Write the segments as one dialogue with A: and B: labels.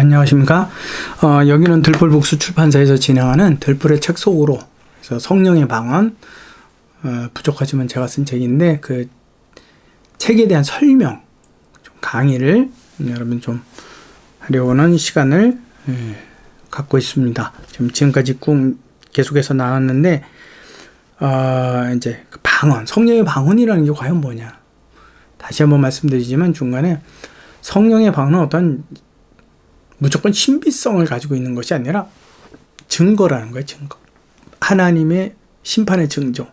A: 안녕하십니까. 여기는 들풀북스 출판사에서 진행하는 들풀의 책 속으로, 그래서 성령의 방언, 부족하지만 제가 쓴 책인데, 그 책에 대한 설명, 좀 강의를 여러분 좀 하려고는 시간을 갖고 있습니다. 지금까지 쭉 계속해서 나왔는데, 이제 그 방언, 성령의 방언이라는 게 과연 뭐냐. 다시 한번 말씀드리지만 중간에 성령의 방언은 어떤 무조건 신비성을 가지고 있는 것이 아니라 증거라는 거예요. 증거. 하나님의 심판의 증거.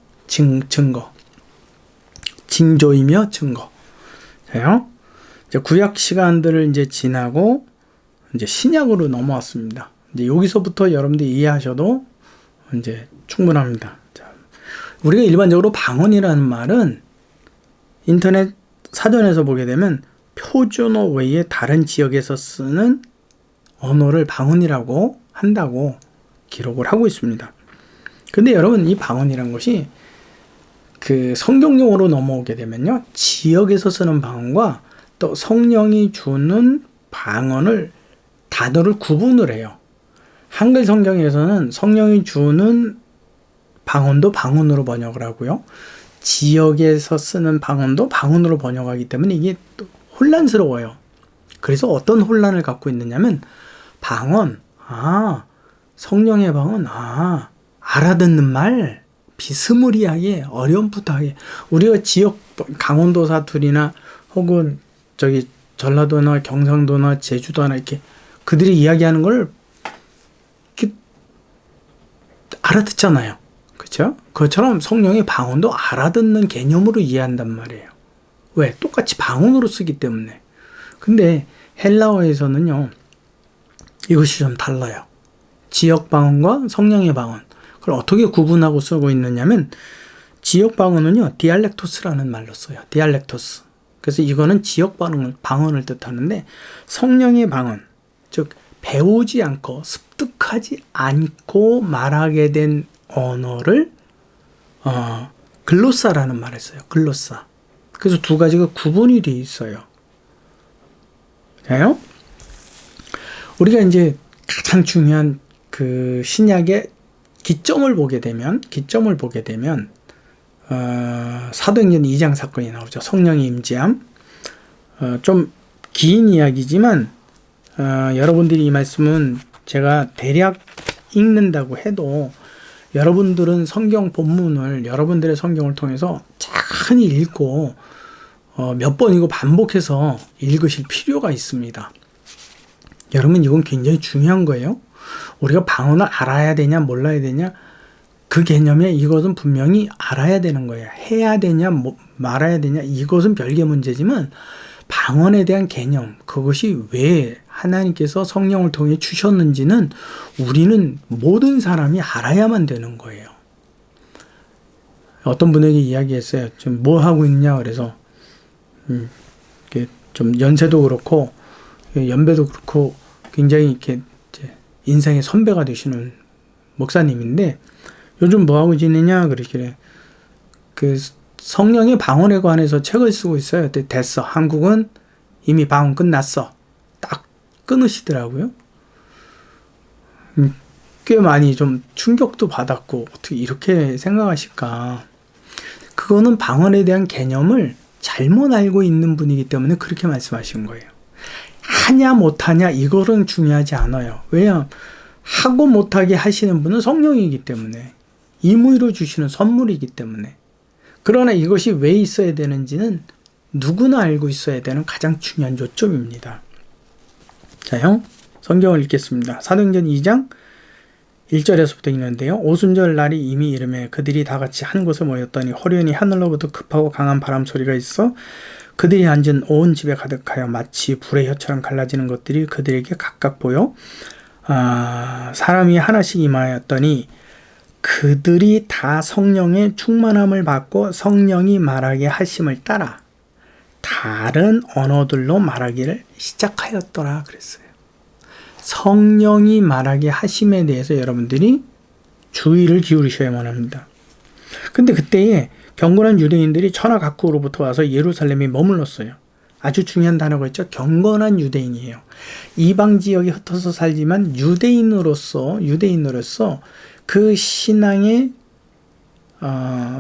A: 징조이며 증거. 자요. 이제 구약 시간들을 이제 지나고 이제 신약으로 넘어왔습니다. 이제 여기서부터 여러분들이 이해하셔도 이제 충분합니다. 자, 우리가 일반적으로 방언이라는 말은 인터넷 사전에서 보게 되면 표준어 외에 다른 지역에서 쓰는 언어를 방언이라고 한다고 기록을 하고 있습니다. 근데 여러분, 이 방언이란 것이 그 성경용어로 넘어오게 되면요, 지역에서 쓰는 방언과 또 성령이 주는 방언을 단어를 구분을 해요. 한글 성경에서는 성령이 주는 방언도 방언으로 번역을 하고요, 지역에서 쓰는 방언도 방언으로 번역하기 때문에 이게 또 혼란스러워요. 그래서 어떤 혼란을 갖고 있느냐면, 방언, 성령의 방언, 알아듣는 말, 비스무리하게, 어렴풋하게, 우리가 지역, 강원도 사투리나 혹은 저기 전라도나 경상도나 제주도나 이렇게 그들이 이야기하는 걸 이렇게 알아듣잖아요. 그렇죠? 그것처럼 성령의 방언도 알아듣는 개념으로 이해한단 말이에요. 왜? 똑같이 방언으로 쓰기 때문에. 근데 헬라어에서는요, 이것이 좀 달라요. 지역 방언과 성령의 방언. 그걸 어떻게 구분하고 쓰고 있느냐면, 지역 방언은요, 디알렉토스라는 말로 써요. 디알렉토스. 그래서 이거는 지역 방언을 뜻하는데, 성령의 방언, 즉 배우지 않고 습득하지 않고 말하게 된 언어를 글로사라는 말을 써요. 글로사. 그래서 두 가지가 구분이 되어 있어요. 그래요? 우리가 이제 가장 중요한 그 신약의 기점을 보게 되면 사도행전 2장 사건이 나오죠. 성령의 임재함. 좀 긴 이야기지만 여러분들이 이 말씀은 제가 대략 읽는다고 해도 여러분들은 성경 본문을 여러분들의 성경을 통해서 찬히 읽고 몇 번이고 반복해서 읽으실 필요가 있습니다. 여러분, 이건 굉장히 중요한 거예요. 우리가 방언을 알아야 되냐 몰라야 되냐, 그 개념에 이것은 분명히 알아야 되는 거예요. 해야 되냐 말아야 되냐, 이것은 별개 문제지만 방언에 대한 개념, 그것이 왜 하나님께서 성령을 통해 주셨는지는 우리는 모든 사람이 알아야만 되는 거예요. 어떤 분에게 이야기했어요. 지금 뭐 하고 있냐 그래서 좀 연세도 그렇고 연배도 그렇고 굉장히 이렇게 인생의 선배가 되시는 목사님인데, 요즘 뭐 하고 지내냐 그러길래 그 성령의 방언에 관해서 책을 쓰고 있어요. 됐어, 한국은 이미 방언 끝났어, 딱 끊으시더라고요. 꽤 많이 좀 충격도 받았고, 어떻게 이렇게 생각하실까. 그거는 방언에 대한 개념을 잘못 알고 있는 분이기 때문에 그렇게 말씀하신 거예요. 하냐 못하냐 이거는 중요하지 않아요. 왜냐? 하고 못하게 하시는 분은 성령이기 때문에, 임의로 주시는 선물이기 때문에. 그러나 이것이 왜 있어야 되는지는 누구나 알고 있어야 되는 가장 중요한 요점입니다. 자, 성경을 읽겠습니다. 사도행전 2장 1절에서부터 읽는데요. 오순절 날이 이미 이르매 그들이 다 같이 한 곳에 모였더니 호련히 하늘로부터 급하고 강한 바람 소리가 있어 그들이 앉은 온 집에 가득하여 마치 불의 혀처럼 갈라지는 것들이 그들에게 각각 보여 사람이 하나씩 임하였더니 그들이 다 성령의 충만함을 받고 성령이 말하게 하심을 따라 다른 언어들로 말하기를 시작하였더라 그랬어요. 성령이 말하게 하심에 대해서 여러분들이 주의를 기울이셔야만 합니다. 근데 그때에 경건한 유대인들이 천하 각국으로부터 와서 예루살렘에 머물렀어요. 아주 중요한 단어가 있죠. 경건한 유대인이에요. 이방 지역에 흩어서 살지만 유대인으로서 그 신앙의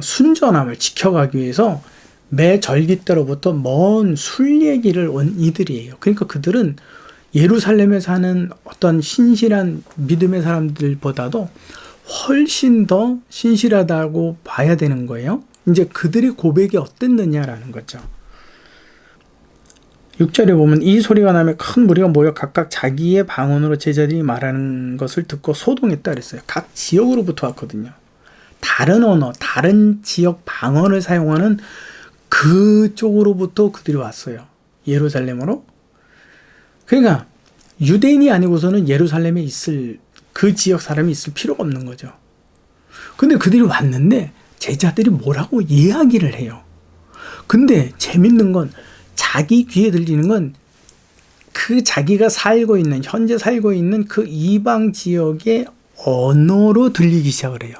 A: 순전함을 지켜가기 위해서 매 절기 때로부터 먼 순례길을 온 이들이에요. 그러니까 그들은 예루살렘에 사는 어떤 신실한 믿음의 사람들보다도 훨씬 더 신실하다고 봐야 되는 거예요. 이제 그들의 고백이 어땠느냐라는 거죠. 6절에 보면 이 소리가 나며 큰 무리가 모여 각각 자기의 방언으로 제자들이 말하는 것을 듣고 소동했다 그랬어요. 각 지역으로부터 왔거든요. 다른 언어, 다른 지역 방언을 사용하는 그쪽으로부터 그들이 왔어요. 예루살렘으로. 그러니까 유대인이 아니고서는 예루살렘에 있을 그 지역 사람이 있을 필요가 없는 거죠. 근데 그들이 왔는데 제자들이 뭐라고 이야기를 해요. 근데 재밌는 건 자기 귀에 들리는 건 그 자기가 살고 있는, 현재 살고 있는 그 이방 지역의 언어로 들리기 시작을 해요.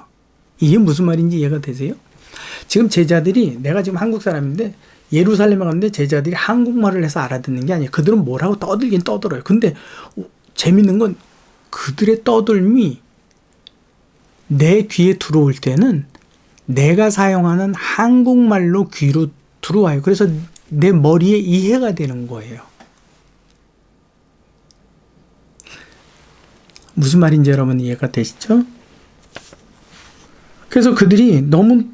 A: 이게 무슨 말인지 이해가 되세요? 지금 제자들이, 내가 지금 한국 사람인데 예루살렘에 갔는데 제자들이 한국말을 해서 알아듣는 게 아니에요. 그들은 뭐라고 떠들긴 떠들어요. 근데 재밌는 건 그들의 떠들미 내 귀에 들어올 때는 내가 사용하는 한국말로 귀로 들어와요. 그래서 내 머리에 이해가 되는 거예요. 무슨 말인지 여러분 이해가 되시죠? 그래서 그들이 너무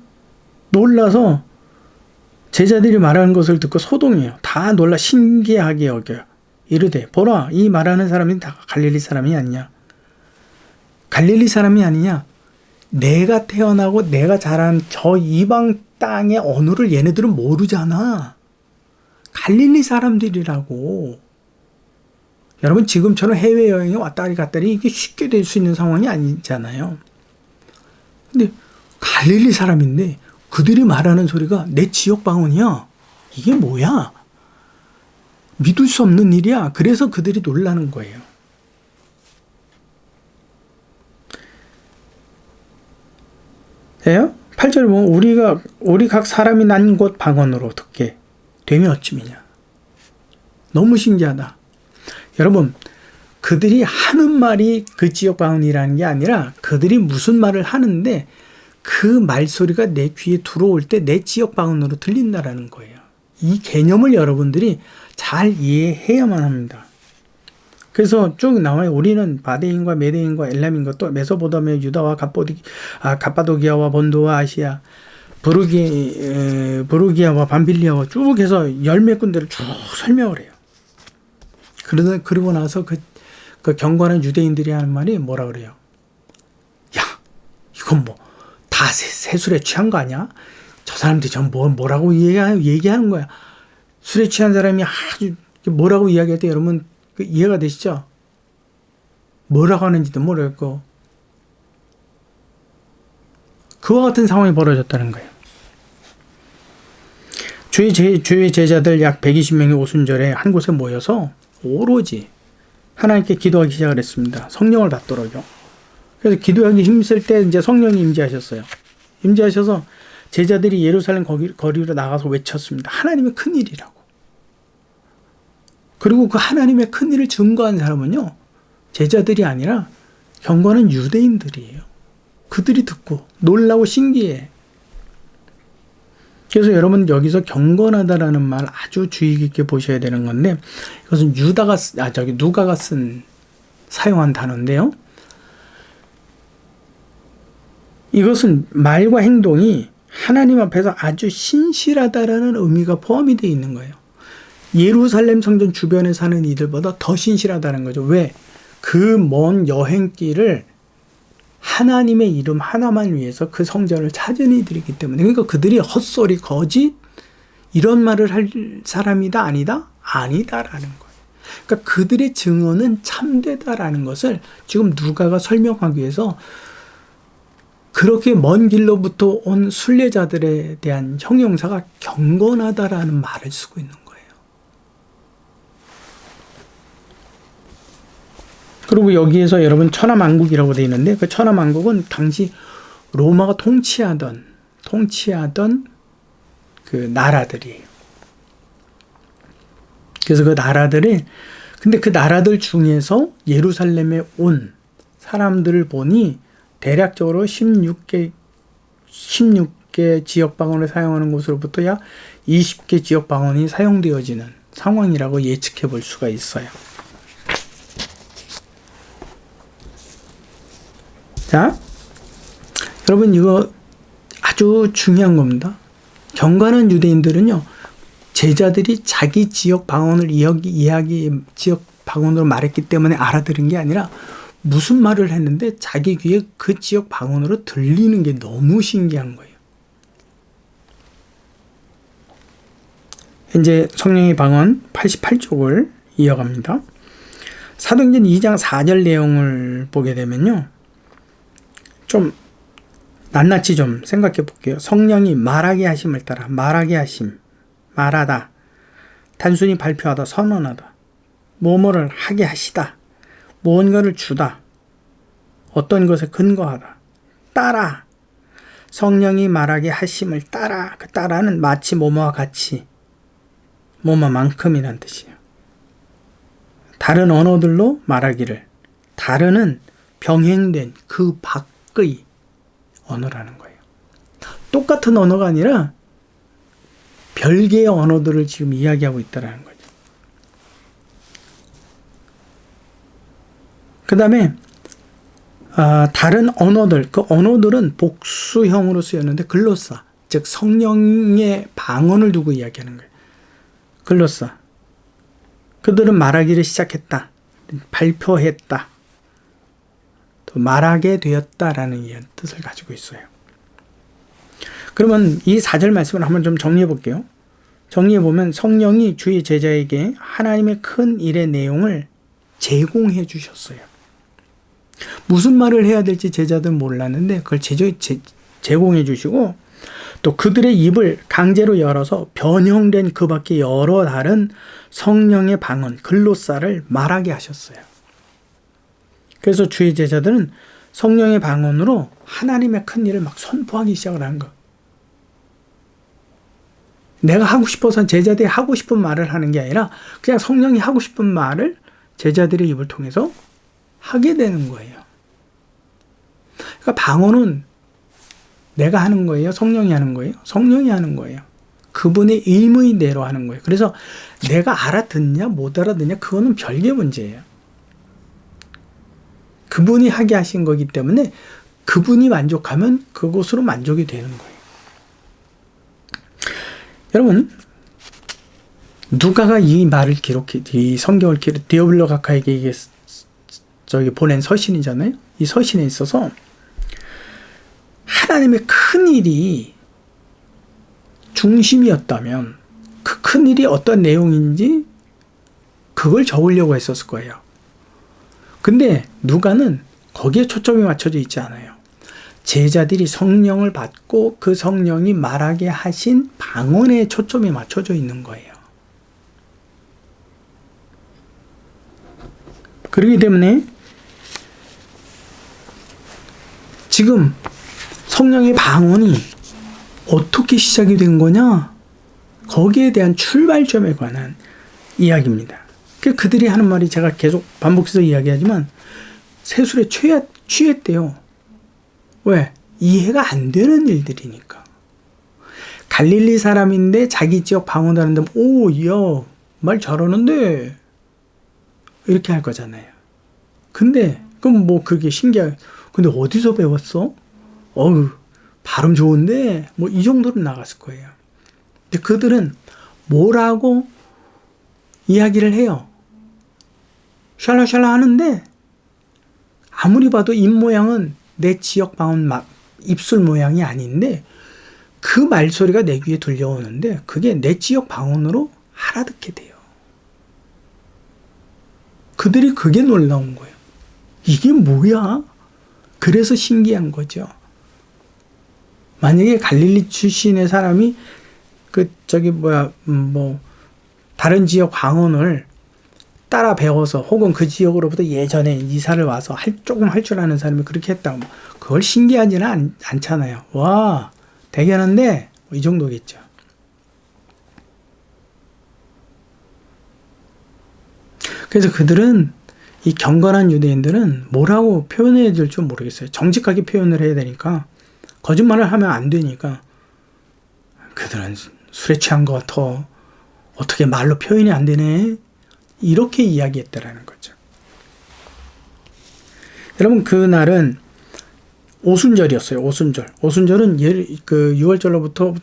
A: 놀라서 제자들이 말하는 것을 듣고 소동해요. 다 놀라 신기하게 여겨요. 이르되 보라, 이 말하는 사람이 다 갈릴리 사람이 아니냐. 갈릴리 사람이 아니냐. 내가 태어나고 내가 자란 저 이방 땅의 언어를 얘네들은 모르잖아. 갈릴리 사람들이라고. 여러분 지금처럼 해외여행에 왔다리 갔다리 이게 쉽게 될 수 있는 상황이 아니잖아요. 근데 갈릴리 사람인데 그들이 말하는 소리가 내 지역 방언이야. 이게 뭐야? 믿을 수 없는 일이야. 그래서 그들이 놀라는 거예요. 돼요? 8절에 보면 우리 각 사람이 난 곳 방언으로 듣게 되면 어찌미냐. 너무 신기하다. 여러분, 그들이 하는 말이 그 지역 방언이라는 게 아니라 그들이 무슨 말을 하는데 그 말소리가 내 귀에 들어올 때 내 지역 방언으로 들린다라는 거예요. 이 개념을 여러분들이 잘 이해해야만 합니다. 그래서 쭉 나와요. 우리는 바데인과 메데인과 엘람인과 또 메소포타미아, 유다와 갑바도기아와 본도와 아시아, 부르기아와 밤빌리아와 쭉 해서 열몇 군데를 쭉 설명을 해요. 그러고 나서 그 경건한 유대인들이 하는 말이 뭐라 그래요? 야, 이건 뭐 다 새술에 취한 거 아니야? 저 사람들이 전 뭐라고 얘기하는 거야. 술에 취한 사람이 아주 뭐라고 이야기할 때 여러분 이해가 되시죠? 뭐라고 하는지도 모르겠고 그와 같은 상황이 벌어졌다는 거예요. 주의 제자들 약 120명이 오순절에 한 곳에 모여서 오로지 하나님께 기도하기 시작을 했습니다. 성령을 받도록요. 그래서 기도하기 힘쓸 때 이제 성령이 임재하셨어요. 임재하셔서 제자들이 예루살렘 거리로 나가서 외쳤습니다. 하나님의 큰 일이라고. 그리고 그 하나님의 큰 일을 증거한 사람은요, 제자들이 아니라 경건한 유대인들이에요. 그들이 듣고 놀라고 신기해. 그래서 여러분 여기서 경건하다라는 말 아주 주의 깊게 보셔야 되는 건데 이것은 누가가 사용한 단어인데요. 이것은 말과 행동이 하나님 앞에서 아주 신실하다라는 의미가 포함이 되어 있는 거예요. 예루살렘 성전 주변에 사는 이들보다 더 신실하다는 거죠. 왜? 그 먼 여행길을 하나님의 이름 하나만 위해서 그 성전을 찾은 이들이기 때문에. 그러니까 그들이 헛소리, 거짓 이런 말을 할 사람이다 아니다? 아니다라는 거예요. 그러니까 그들의 증언은 참되다라는 것을 지금 누가가 설명하기 위해서 그렇게 먼 길로부터 온 순례자들에 대한 형용사가 경건하다라는 말을 쓰고 있는 거예요. 그리고 여기에서 여러분 천하만국이라고 되어 있는데 그 천하만국은 당시 로마가 통치하던 그 나라들이에요. 그래서 그 나라들이, 근데 그 나라들 중에서 예루살렘에 온 사람들을 보니 대략적으로 16개 지역 방언을 사용하는 곳으로부터 약 20개 지역 방언이 사용되어지는 상황이라고 예측해 볼 수가 있어요. 자, 여러분 이거 아주 중요한 겁니다. 경건한 유대인들은요, 제자들이 자기 지역 방언을 지역 방언으로 말했기 때문에 알아들은 게 아니라 무슨 말을 했는데 자기 귀에 그 지역 방언으로 들리는 게 너무 신기한 거예요. 이제 성령의 방언 88쪽을 이어갑니다. 사도행전 2장 4절 내용을 보게 되면요, 좀 낱낱이 좀 생각해 볼게요. 성령이 말하게 하심을 따라, 말하게 하심, 말하다, 단순히 발표하다, 선언하다, 뭐뭐를 하게 하시다, 무언가를 주다, 어떤 것에 근거하다, 따라, 성령이 말하게 하심을 따라, 그 따라는 마치 뭐뭐와 같이, 뭐뭐만큼이란 뜻이에요. 다른 언어들로 말하기를, 다른은 병행된 그 밖의 언어라는 거예요. 똑같은 언어가 아니라 별개의 언어들을 지금 이야기하고 있다는 거죠. 그 다음에 다른 언어들, 그 언어들은 복수형으로 쓰였는데 글로사, 즉 성령의 방언을 두고 이야기하는 거예요. 글로사, 그들은 말하기를 시작했다, 발표했다, 또 말하게 되었다라는 뜻을 가지고 있어요. 그러면 이 4절 말씀을 한번 좀 정리해 볼게요. 정리해 보면 성령이 주의 제자에게 하나님의 큰 일의 내용을 제공해 주셨어요. 무슨 말을 해야 될지 제자들은 몰랐는데 그걸 제공해 주시고, 또 그들의 입을 강제로 열어서 변형된 그 밖에 여러 다른 성령의 방언, 글로사를 말하게 하셨어요. 그래서 주의 제자들은 성령의 방언으로 하나님의 큰 일을 막 선포하기 시작을 한 거. 내가 하고 싶어서 제자들이 하고 싶은 말을 하는 게 아니라 그냥 성령이 하고 싶은 말을 제자들의 입을 통해서 하게 되는 거예요. 그러니까 방언은 내가 하는 거예요? 성령이 하는 거예요? 성령이 하는 거예요. 그분의 의무대로 하는 거예요. 그래서 내가 알아듣냐 못 알아듣냐 그거는 별개 문제예요. 그분이 하게 하신 거기 때문에 그분이 만족하면 그것으로 만족이 되는 거예요. 여러분, 누가가 이 말을 이 성경을 디오블로 가카에게 보낸 서신이잖아요. 이 서신에 있어서 하나님의 큰 일이 중심이었다면 그 큰 일이 어떤 내용인지 그걸 적으려고 했었을 거예요. 근데 누가는 거기에 초점이 맞춰져 있지 않아요. 제자들이 성령을 받고 그 성령이 말하게 하신 방언에 초점이 맞춰져 있는 거예요. 그렇기 때문에 지금 성령의 방언이 어떻게 시작이 된 거냐? 거기에 대한 출발점에 관한 이야기입니다. 그들이 하는 말이 제가 계속 반복해서 이야기하지만 세술에 취했대요. 왜? 이해가 안 되는 일들이니까. 갈릴리 사람인데 자기 지역 방언 하는데 오, 야, 말 잘하는데 이렇게 할 거잖아요. 근데 그럼 뭐 그게 신기해. 근데 어디서 배웠어? 어우, 발음 좋은데 뭐 이 정도로 나갔을 거예요. 근데 그들은 뭐라고 이야기를 해요. 샬라샬라 하는데 아무리 봐도 입 모양은 내 지역 방언 입술 모양이 아닌데 그 말소리가 내 귀에 들려오는데 그게 내 지역 방언으로 알아듣게 돼요. 그들이 그게 놀라운 거예요. 이게 뭐야? 그래서 신기한 거죠. 만약에 갈릴리 출신의 사람이 다른 지역 방언을 따라 배워서 혹은 그 지역으로부터 예전에 이사를 와서 조금 할 줄 아는 사람이 그렇게 했다고 그걸 신기하지는 않잖아요. 와, 대견한데 이 정도겠죠. 그래서 그들은 이 경건한 유대인들은 뭐라고 표현해야 될 줄 모르겠어요. 정직하게 표현을 해야 되니까 거짓말을 하면 안 되니까 그들은 술에 취한 것 같아. 어떻게 말로 표현이 안 되네. 이렇게 이야기했다라는 거죠. 여러분 그날은 오순절이었어요. 오순절. 오순절은 그 6월절로부터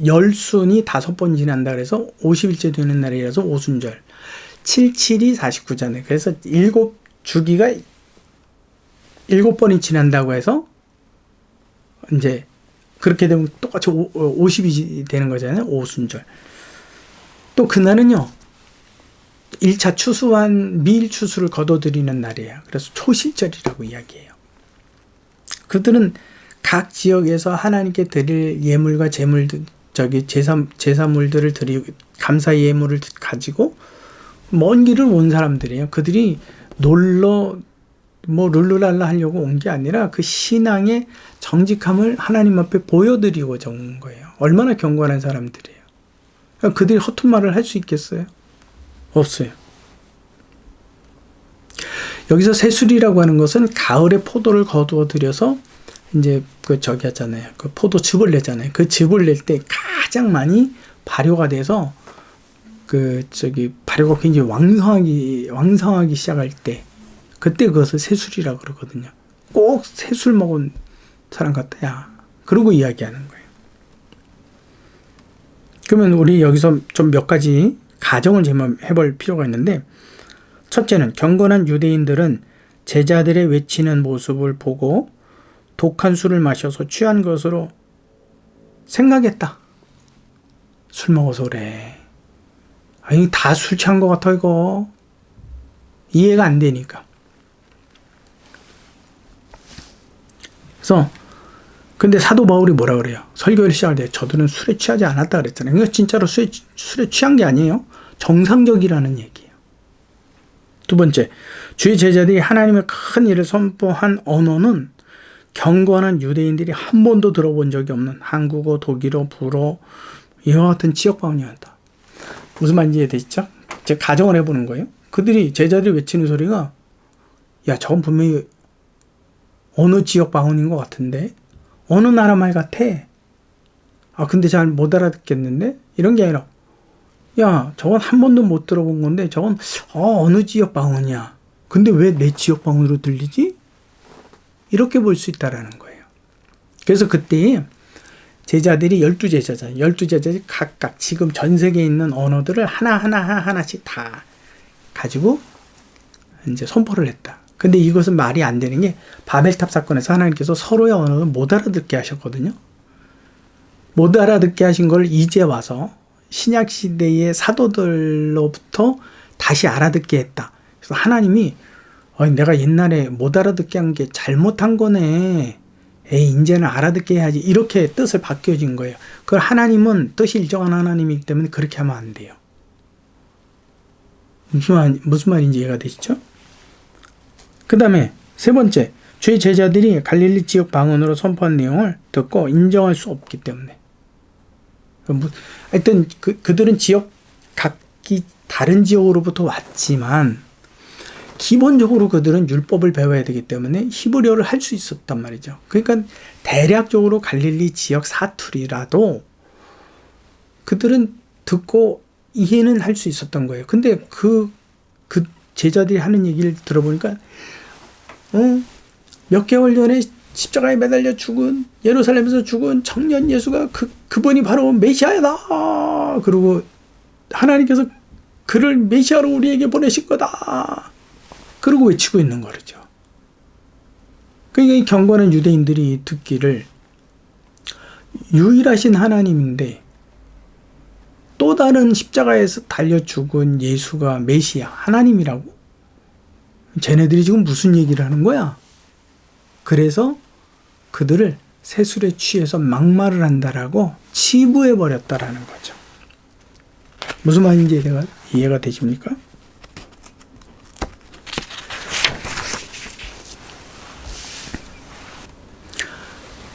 A: 열순이 5번 지난다 그래서 50일째 되는 날이라서 오순절. 77이 49잖아요. 그래서 7주기가 7번이 지난다고 해서 이제 그렇게 되면 똑같이 50이 되는 거잖아요. 오순절. 또 그날은요. 1차 추수한 밀 추수를 거둬들이는 날이에요. 그래서 초실절이라고 이야기해요. 그들은 각 지역에서 하나님께 드릴 예물과 제사물들을 드리고 감사 예물을 가지고 먼 길을 온 사람들이에요. 그들이 룰루랄라 하려고 온 게 아니라 그 신앙의 정직함을 하나님 앞에 보여드리고자 온 거예요. 얼마나 경건한 사람들이에요. 그러니까 그들이 허튼 말을 할 수 있겠어요? 없어요. 여기서 세술이라고 하는 것은 가을에 포도를 거두어 들여서 이제 그 포도즙을 내잖아요. 그 즙을 낼 때 가장 많이 발효가 돼서 발효가 굉장히 왕성하기 시작할 때 그때 그것을 세술이라고 그러거든요. 꼭 세술 먹은 사람 같다. 야. 그러고 이야기하는 거예요. 그러면 우리 여기서 좀 몇 가지 가정을 해볼 필요가 있는데 첫째는 경건한 유대인들은 제자들의 외치는 모습을 보고 독한 술을 마셔서 취한 것으로 생각했다. 술 먹어서 그래. 아니 다 술 취한 것 같아 이거. 이해가 안 되니까. 그래서 근데 사도 바울이 뭐라 그래요? 설교를 시작할 때 저들은 술에 취하지 않았다 그랬잖아요. 그러니까 진짜로 술에 취한 게 아니에요. 정상적이라는 얘기예요. 두 번째, 주의 제자들이 하나님의 큰 일을 선포한 언어는 경건한 유대인들이 한 번도 들어본 적이 없는 한국어, 독일어, 불어 이와 같은 지역방언이었다. 무슨 말인지 이해되시죠? 제가 가정을 해보는 거예요. 그들이 제자들이 외치는 소리가 야 저건 분명히 어느 지역방언인 것 같은데 어느 나라 말 같아. 아 근데 잘 못 알아듣겠는데 이런 게 아니라 야 저건 한 번도 못 들어본 건데 저건 어느 지역방언이야. 근데 왜 내 지역방언으로 들리지? 이렇게 볼 수 있다라는 거예요. 그래서 그때 제자들이 12제자잖아요. 12제자들이 각각 지금 전 세계에 있는 언어들을 하나씩 다 가지고 이제 선포를 했다. 근데 이것은 말이 안 되는 게 바벨탑 사건에서 하나님께서 서로의 언어를 못 알아듣게 하셨거든요. 못 알아듣게 하신 걸 이제 와서 신약 시대의 사도들로부터 다시 알아듣게 했다. 그래서 하나님이 내가 옛날에 못 알아듣게 한 게 잘못한 거네. 이제는 알아듣게 해야지. 이렇게 뜻을 바뀌어진 거예요. 그걸 하나님은 뜻이 일정한 하나님이기 때문에 그렇게 하면 안 돼요. 무슨 말인지 이해가 되시죠? 그 다음에 세 번째, 주의 제자들이 갈릴리 지역 방언으로 선포한 내용을 듣고 인정할 수 없기 때문에. 하여튼 그들은 각기 다른 지역으로부터 왔지만 기본적으로 그들은 율법을 배워야 되기 때문에 히브리어를 할 수 있었단 말이죠. 그러니까 대략적으로 갈릴리 지역 사투리라도 그들은 듣고 이해는 할 수 있었던 거예요. 근데 그 제자들이 하는 얘기를 들어보니까 몇 개월 전에 십자가에 매달려 죽은 예루살렘에서 죽은 청년 예수가 그분이 바로 메시아다. 그리고 하나님께서 그를 메시아로 우리에게 보내신 거다. 그러고 외치고 있는 거죠. 그러니까 이 경건한 유대인들이 듣기를 유일하신 하나님인데 또 다른 십자가에서 달려 죽은 예수가 메시아 하나님이라고? 쟤네들이 지금 무슨 얘기를 하는 거야? 그래서 그들을 세술에 취해서 막말을 한다라고 치부해 버렸다라는 거죠. 무슨 말인지 이해가 되십니까?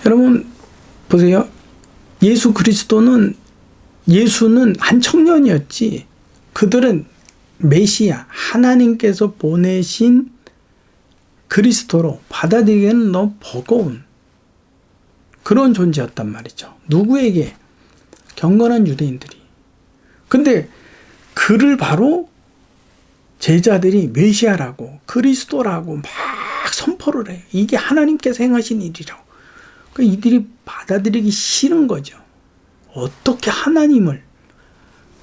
A: 여러분 보세요. 예수는 한 청년이었지. 그들은 메시아, 하나님께서 보내신 그리스도로 받아들이기에는 너무 버거운 그런 존재였단 말이죠. 누구에게? 경건한 유대인들이. 근데 그를 바로 제자들이 메시아라고 그리스도라고 막 선포를 해요. 이게 하나님께서 행하신 일이라고. 그러니까 이들이 받아들이기 싫은 거죠. 어떻게 하나님을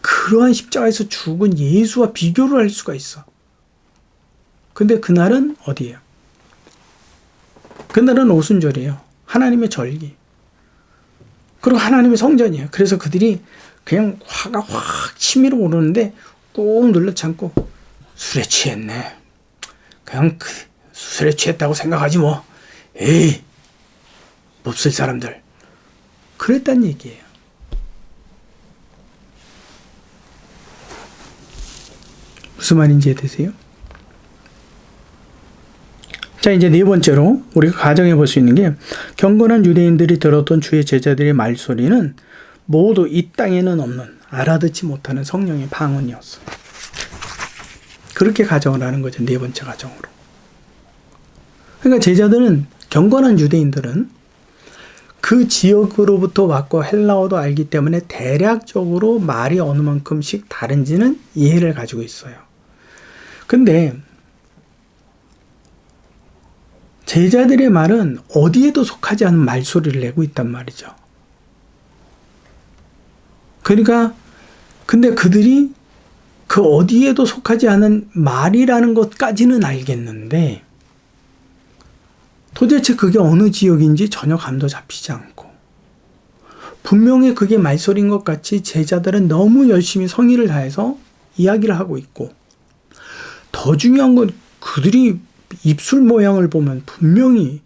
A: 그러한 십자가에서 죽은 예수와 비교를 할 수가 있어. 근데 그날은 어디예요? 그날은 오순절이에요. 하나님의 절기. 그리고 하나님의 성전이에요. 그래서 그들이 그냥 화가 확 치밀어 오르는데 꾹 눌러 참고 술에 취했네. 그냥 술에 취했다고 생각하지 뭐. 에이, 몹쓸 사람들. 그랬단 얘기예요. 무슨 말인지 이해되세요? 자, 이제 네 번째로 우리가 가정해 볼 수 있는 게 경건한 유대인들이 들었던 주의 제자들의 말소리는 모두 이 땅에는 없는 알아듣지 못하는 성령의 방언이었어요. 그렇게 가정을 하는 거죠. 네 번째 가정으로. 그러니까 제자들은 경건한 유대인들은 그 지역으로부터 왔고 헬라어도 알기 때문에 대략적으로 말이 어느 만큼씩 다른지는 이해를 가지고 있어요. 근데 제자들의 말은 어디에도 속하지 않은 말소리를 내고 있단 말이죠. 그러니까 근데 그들이 그 어디에도 속하지 않은 말이라는 것까지는 알겠는데 도대체 그게 어느 지역인지 전혀 감도 잡히지 않고 분명히 그게 말소리인 것 같이 제자들은 너무 열심히 성의를 다해서 이야기를 하고 있고 더 중요한 건 그들이 입술 모양을 보면 분명히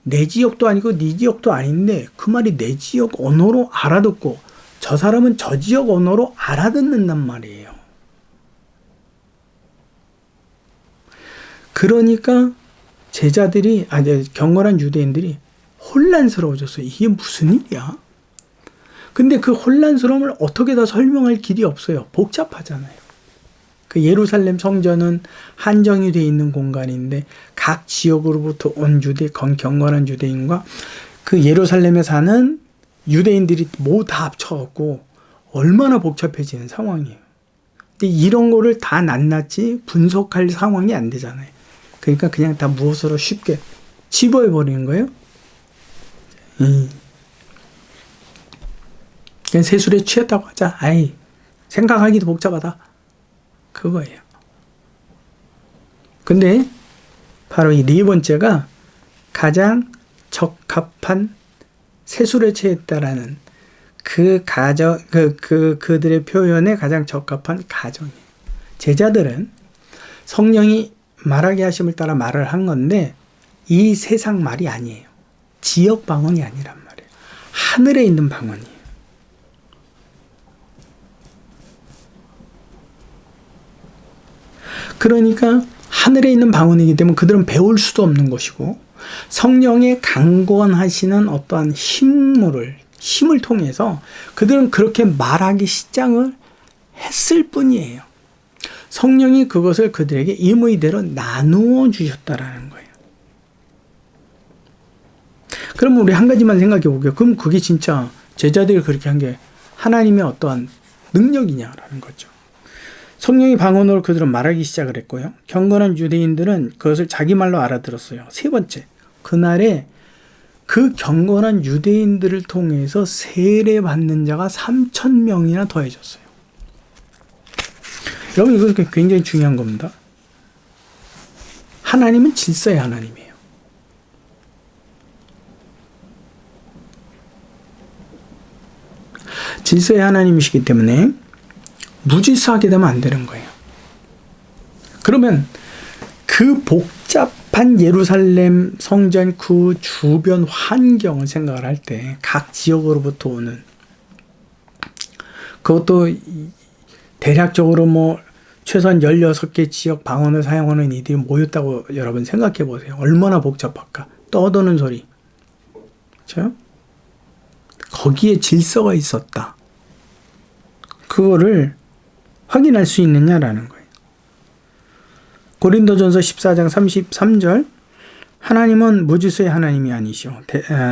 A: 내 지역도 아니고 네 지역도 아닌데 그 말이 내 지역 언어로 알아듣고 저 사람은 저 지역 언어로 알아듣는단 말이에요. 그러니까 제자들이 경건한 유대인들이 혼란스러워졌어요. 이게 무슨 일이야? 근데 그 혼란스러움을 어떻게 다 설명할 길이 없어요. 복잡하잖아요. 그 예루살렘 성전은 한정이 되어 있는 공간인데 각 지역으로부터 온 경건한 유대인과 그 예루살렘에 사는 유대인들이 모두 다 합쳐갖고 얼마나 복잡해지는 상황이에요. 근데 이런 거를 다 낱낱이 분석할 상황이 안 되잖아요. 그러니까 그냥 다 무엇으로 쉽게 집어해버리는 거예요. 그냥 세술에 취했다고 하자. 아이, 생각하기도 복잡하다. 그거예요. 근데 바로 이 네 번째가 가장 적합한 세술에 취했다라는 그들의 표현에 가장 적합한 가정이에요. 제자들은 성령이 말하게 하심을 따라 말을 한 건데 이 세상 말이 아니에요. 지역 방언이 아니란 말이에요. 하늘에 있는 방언이에요. 그러니까 하늘에 있는 방언이기 때문에 그들은 배울 수도 없는 것이고 성령의 강권하시는 어떠한 힘을 통해서 그들은 그렇게 말하기 시작을 했을 뿐이에요. 성령이 그것을 그들에게 임의대로 나누어 주셨다라는 거예요. 그럼 우리 한 가지만 생각해 볼게요. 그럼 그게 진짜 제자들이 그렇게 한 게 하나님의 어떠한 능력이냐라는 거죠. 성령이 방언으로 그들은 말하기 시작을 했고요. 경건한 유대인들은 그것을 자기 말로 알아들었어요. 세 번째, 그날에 그 경건한 유대인들을 통해서 세례받는 자가 3,000명이나 더해졌어요. 여러분, 이거 굉장히 중요한 겁니다. 하나님은 질서의 하나님이에요. 질서의 하나님이시기 때문에 무질서하게 되면 안 되는 거예요. 그러면 그 복잡한 예루살렘 성전 그 주변 환경을 생각을 할 때 각 지역으로부터 오는 그것도 대략적으로 뭐 최소한 16개 지역 방언을 사용하는 이들이 모였다고 여러분 생각해 보세요. 얼마나 복잡할까? 떠드는 소리. 그렇죠? 거기에 질서가 있었다. 그거를 확인할 수 있느냐라는 거예요. 고린도전서 14장 33절 하나님은 무질서의 하나님이 아니시오.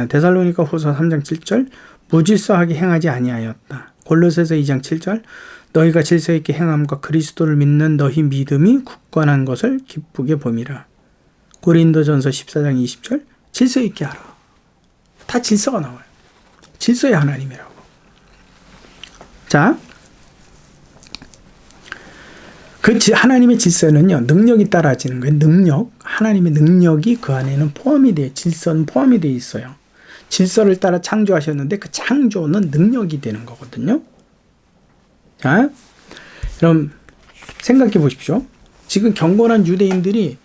A: 데살로니가 후서 3장 7절 무질서하게 행하지 아니하였다. 골로새서 2장 7절 너희가 질서 있게 행함과 그리스도를 믿는 너희 믿음이 굳건한 것을 기쁘게 봄이라. 고린도전서 14장 20절 질서 있게 하라. 다 질서가 나와요. 질서의 하나님이라고. 자, 그 하나님의 질서는요, 능력이 따라지는 거예요. 능력, 하나님의 능력이 그 안에는 포함이 돼요. 질서는 포함이 되어 있어요. 질서를 따라 창조하셨는데 그 창조는 능력이 되는 거거든요. 자, 그럼 생각해 보십시오. 지금 경건한 유대인들이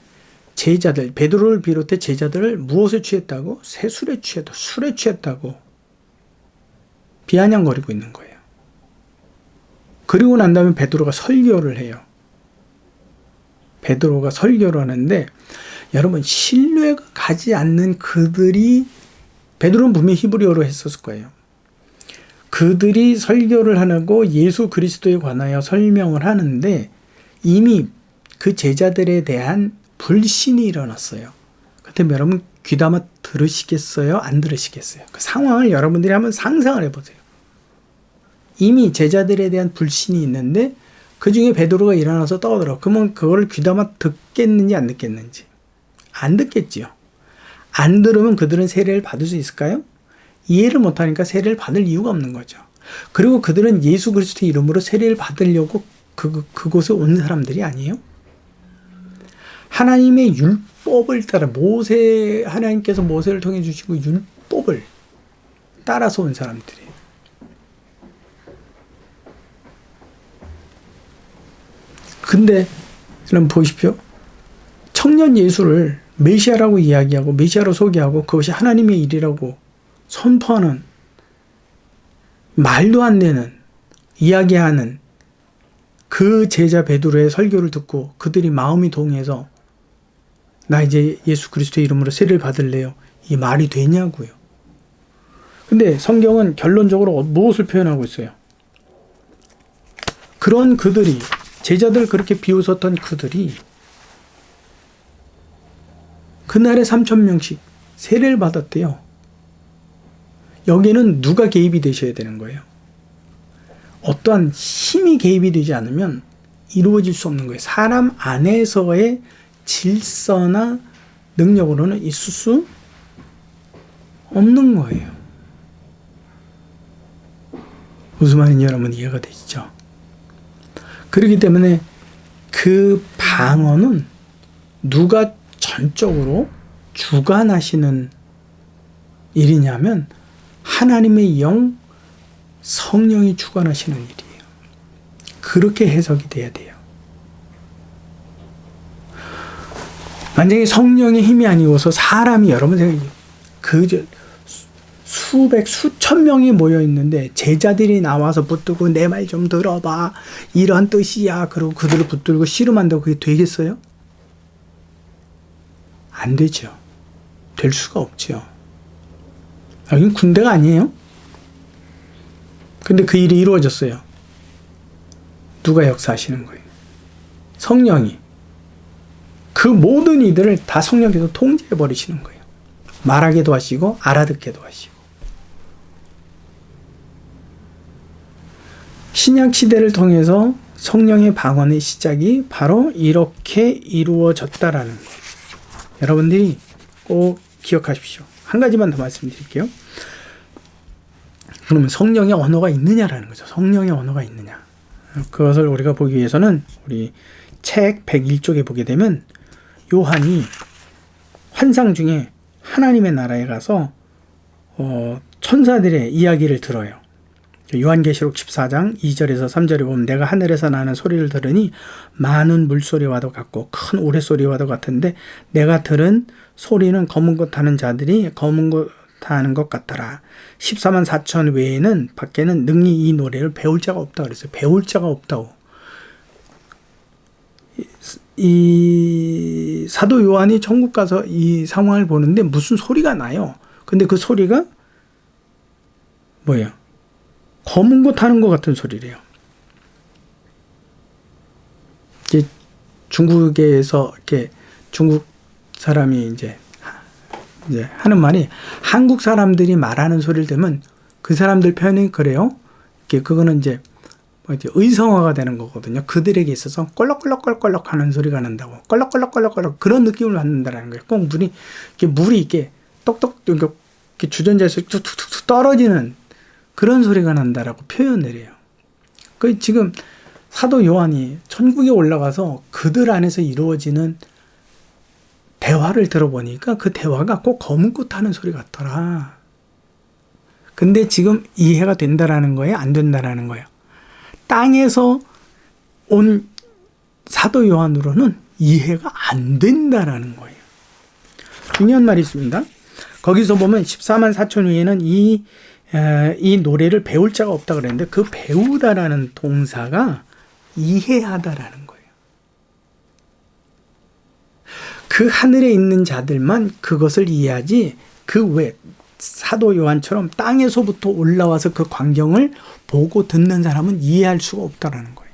A: 제자들, 베드로를 비롯해 제자들을 무엇에 취했다고? 새 술에 취했다고 비아냥거리고 있는 거예요. 그리고 난 다음에 베드로가 설교를 해요. 베드로가 설교를 하는데 여러분 신뢰가 가지 않는 그들이 베드로는 분명히 히브리어로 했었을 거예요. 그들이 설교를 하고 예수 그리스도에 관하여 설명을 하는데 이미 그 제자들에 대한 불신이 일어났어요. 그렇다면 여러분 귀담아 들으시겠어요? 안 들으시겠어요? 그 상황을 여러분들이 한번 상상을 해보세요. 이미 제자들에 대한 불신이 있는데 그 중에 베드로가 일어나서 떠들어. 그러면 그걸 귀담아 듣겠는지 안 듣겠는지? 안 듣겠지요. 안 들으면 그들은 세례를 받을 수 있을까요? 이해를 못하니까 세례를 받을 이유가 없는 거죠. 그리고 그들은 예수 그리스도의 이름으로 세례를 받으려고 그곳에 온 사람들이 아니에요. 하나님의 율법을 따라 하나님께서 모세를 통해 주시고 율법을 따라서 온 사람들이에요. 근데 여러분 보십시오. 청년 예수를 메시아라고 이야기하고 메시아로 소개하고 그것이 하나님의 일이라고 선포하는 말도 안 되는 이야기하는 그 제자 베드로의 설교를 듣고 그들이 마음이 동해서 나 이제 예수 그리스도의 이름으로 세례를 받을래요. 이 말이 되냐고요. 근데 성경은 결론적으로 무엇을 표현하고 있어요? 그런 그들이 제자들 그렇게 비웃었던 그들이 그날에 3,000명씩 세례를 받았대요. 여기는 누가 개입이 되셔야 되는 거예요? 어떠한 힘이 개입이 되지 않으면 이루어질 수 없는 거예요. 사람 안에서의 질서나 능력으로는 있을 수 없는 거예요. 무슨 말인지 여러분 이해가 되시죠? 그렇기 때문에 그 방언은 누가 전적으로 주관하시는 일이냐면 하나님의 영, 성령이 주관하시는 일이에요. 그렇게 해석이 돼야 돼요. 만약에 성령의 힘이 아니어서 사람이 여러분 생각해요. 수천 명이 모여 있는데 제자들이 나와서 붙들고 내 말 좀 들어봐. 이런 뜻이야. 그리고 그들을 붙들고 씨름한다고 그게 되겠어요? 안 되죠. 될 수가 없죠. 여긴 군대가 아니에요. 근데 그 일이 이루어졌어요. 누가 역사하시는 거예요? 성령이. 그 모든 이들을 다 성령께서 통제해 버리시는 거예요. 말하게도 하시고 알아듣게도 하시고. 신약 시대를 통해서 성령의 방언의 시작이 바로 이렇게 이루어졌다라는 거예요. 여러분들이 꼭 기억하십시오. 한 가지만 더 말씀드릴게요. 그러면 성령의 언어가 있느냐라는 거죠. 성령의 언어가 있느냐. 그것을 우리가 보기 위해서는 우리 책 101쪽에 보게 되면 요한이 환상 중에 하나님의 나라에 가서 천사들의 이야기를 들어요. 요한계시록 14장 2절에서 3절에 보면 내가 하늘에서 나는 소리를 들으니 많은 물소리와도 같고 큰 오랫소리와도 같은데 내가 들은 소리는 검은 것 타는 자들이 검은 것 타는 것 같더라. 14만 4천 외에는 밖에는 능히 이 노래를 배울 자가 없다 그랬어요. 배울 자가 없다고. 이 사도 요한이 천국 가서 이 상황을 보는데 무슨 소리가 나요. 근데 그 소리가 뭐예요? 검은 것 타는 것 같은 소리래요. 이제 중국에서 이렇게 중국 사람이 이제 하는 말이 한국 사람들이 말하는 소리를 들으면 그 사람들 표현이 그래요. 그거는 이제 의성어가 되는 거거든요. 그들에게 있어서 껄럭껄럭껄껄럭 하는 소리가 난다고. 껄럭껄럭껄럭껄럭 그런 느낌을 받는다라는 거예요. 꼭 물이 이렇게 똑똑 이렇게 주전자에서 툭툭툭 떨어지는 그런 소리가 난다라고 표현을 해요. 그 지금 사도 요한이 천국에 올라가서 그들 안에서 이루어지는 대화를 들어보니까 그 대화가 꼭 검은꽃 하는 소리 같더라. 근데 지금 이해가 된다라는 거예요? 안 된다라는 거예요? 땅에서 온 사도 요한으로는 이해가 안 된다라는 거예요. 중요한 말이 있습니다. 거기서 보면 14만 4천 위에는 이 노래를 배울 자가 없다 그랬는데 그 배우다라는 동사가 이해하다라는 거예요. 그 하늘에 있는 자들만 그것을 이해하지 그 외 사도 요한처럼 땅에서부터 올라와서 그 광경을 보고 듣는 사람은 이해할 수가 없다라는 거예요.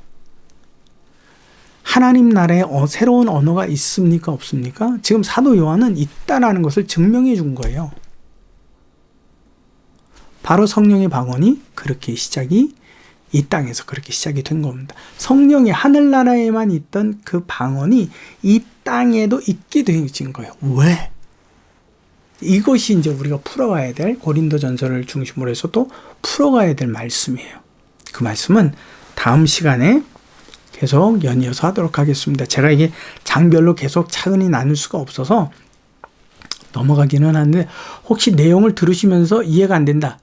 A: 하나님 나라에 새로운 언어가 있습니까? 없습니까? 지금 사도 요한은 있다라는 것을 증명해 준 거예요. 바로 성령의 방언이 그렇게 이 땅에서 그렇게 시작이 된 겁니다. 성령이 하늘나라에만 있던 그 방언이 이 땅에도 있게 되어진 거예요. 왜? 이것이 이제 우리가 풀어가야 될 고린도전서를 중심으로 해서 또 풀어가야 될 말씀이에요. 그 말씀은 다음 시간에 계속 연이어서 하도록 하겠습니다. 제가 이게 장별로 계속 차근히 나눌 수가 없어서 넘어가기는 하는데 혹시 내용을 들으시면서 이해가 안 된다.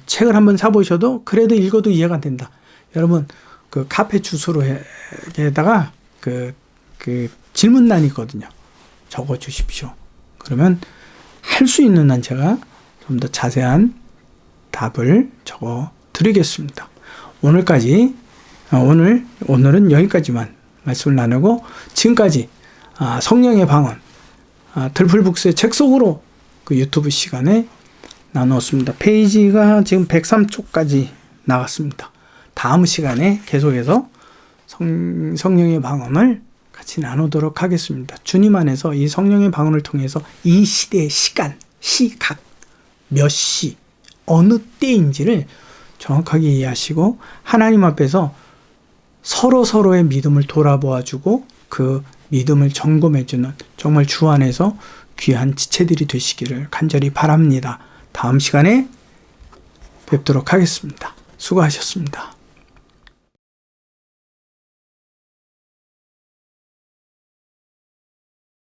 A: 책을 한번 사보셔도 그래도 읽어도 이해가 안 된다. 여러분 그 카페 주소로에다가 그 질문란이 있거든요. 적어 주십시오. 그러면 할 수 있는 한 제가 좀 더 자세한 답을 적어 드리겠습니다. 오늘은 여기까지만 말씀을 나누고 지금까지 성령의 방언 들풀북스의 책 속으로 그 유튜브 시간에 나누었습니다. 페이지가 지금 103쪽까지 나갔습니다. 다음 시간에 계속해서 성령의 방언을 같이 나누도록 하겠습니다. 주님 안에서 이 성령의 방언을 통해서 이 시대의 시각, 몇 시, 어느 때인지를 정확하게 이해하시고 하나님 앞에서 서로의 믿음을 돌아보아주고 그 믿음을 점검해주는 정말 주 안에서 귀한 지체들이 되시기를 간절히 바랍니다. 다음 시간에 뵙도록 하겠습니다. 수고하셨습니다.